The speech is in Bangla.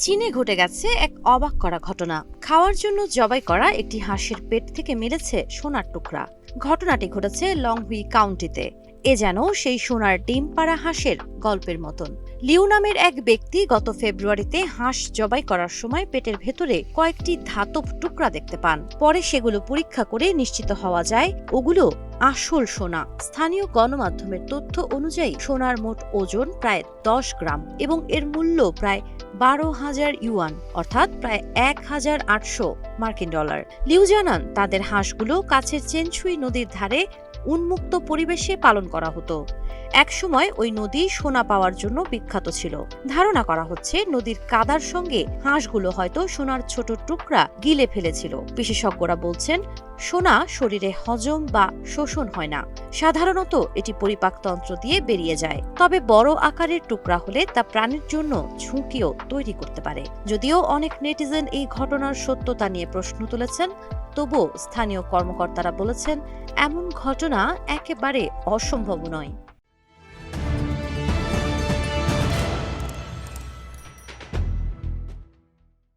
চীনে ঘটে গেছে এক অবাক করা ঘটনা। খাওয়ার জন্য জবাই করা একটি হাঁসের পেট থেকে মিলেছে সোনার টুকরা। ঘটনাটি ঘটেছে লংহুই কাউন্টিতে। এ যেন সেই সোনার ডিম পাড়া হাঁসের গল্পের মতন। লিউ নামের এক ব্যক্তি গত ফেব্রুয়ারিতে হাঁস জবাই করার সময় পেটের ভেতরে কয়েকটি ধাতব টুকরা দেখতে পান। পরে সেগুলো পরীক্ষা করে নিশ্চিত হওয়া যায় ওগুলো আসল সোনা। স্থানীয় গণমাধ্যমের তথ্য অনুযায়ী সোনার মোট ওজন প্রায় 10 গ্রাম এবং এর মূল্য প্রায় 12,000 ইউয়ান, অর্থাৎ প্রায় 1,800 মার্কিন ডলার। লিউ জানান, তাদের হাঁসগুলো কাছের চেনচুই নদীর ধারে উন্মুক্ত পরিবেশে পালন করা হতো। একসময় ওই নদী সোনা পাওয়ার জন্য বিখ্যাত ছিল। ধারণা করা হচ্ছে নদীর কাদার সঙ্গে হাঁসগুলো হয়তো সোনার ছোট টুকরা গিলে ফেলেছিল। বিশেষজ্ঞরা বলছেন, সোনা শরীরে হজম বা শোষণ হয় না। সাধারণত এটি পরিপাকতন্ত্র দিয়ে বেরিয়ে যায়। তবে বড় আকারের টুকরা হলে তা প্রাণীর জন্য ঝুঁকিও তৈরি করতে পারে। যদিও অনেক নেটিজেন এই ঘটনার সত্যতা নিয়ে প্রশ্ন তুলেছেন, তবুও স্থানীয় কর্মকর্তারা বলেছেন এমন ঘটনা একেবারে অসম্ভব নয়।